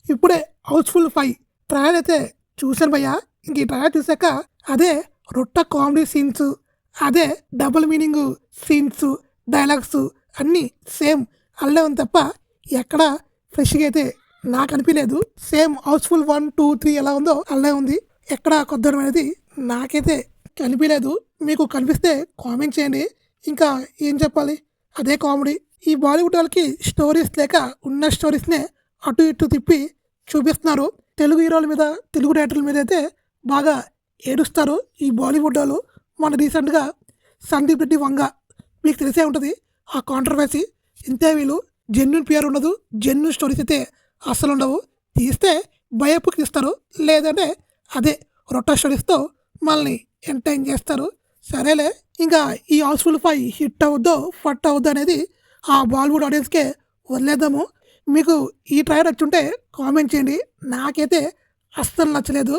ఇప్పుడే Housefull 5 trial అయితే చూసాను భయ్యా. ఇంక ఈ ట్రయల్ చూసాక అదే రొట్ట కామెడీ సీన్స్, అదే డబుల్ మీనింగ్ సీన్స్, డైలాగ్స్ అన్నీ సేమ్ అల్లే ఉంది తప్ప ఎక్కడ ఫ్రెష్‌గా అయితే నాకు అనిపించలేదు. సేమ్ హౌస్‌ఫుల్ 1, 2, 3 ఎలా ఉందో అల్లే ఉంది. ఎక్కడ కొత్తదనం అనేది నాకైతే కనిపించలేదు. మీకు కనిపిస్తే కామెంట్ చేయండి. ఇంకా ఏం చెప్పాలి, అదే కామెడీ. ఈ బాలీవుడ్ వాళ్ళకి స్టోరీస్ లేక ఉన్న స్టోరీస్‌నే అటు ఇటు తిప్పి చూపిస్తున్నారు. తెలుగు హీరోల మీద, తెలుగు డైరెక్టర్ల మీద అయితే బాగా ఏడుస్తారు ఈ బాలీవుడ్ వాళ్ళు. మొన్న రీసెంట్‌గా సందీప్ రెడ్డి వంగ మీకు తెలిసే ఉంటుంది ఆ కాంట్రవర్సీ. ఇంటర్వ్యూలు జెన్యూన్ పిఆర్ ఉండదు, జెన్యూన్ స్టోరీస్ అయితే అస్సలు ఉండవు. తీస్తే బయోపిక్ తీస్తారు, లేదంటే అదే రొట్టా స్టోరీస్తో మనల్ని ఎంటర్టైన్ చేస్తారు. సరేలే, ఇంకా ఈ హౌస్‌ఫుల్ 5 హిట్ అవుద్దో ఫట్ అవుద్దో అనేది ఆ బాలీవుడ్ ఆడియన్స్కే వదిలేద్దాము. మీకు ఈ ట్రైలర్ వచ్చుంటే కామెంట్ చేయండి. నాకైతే అస్సలు నచ్చలేదు.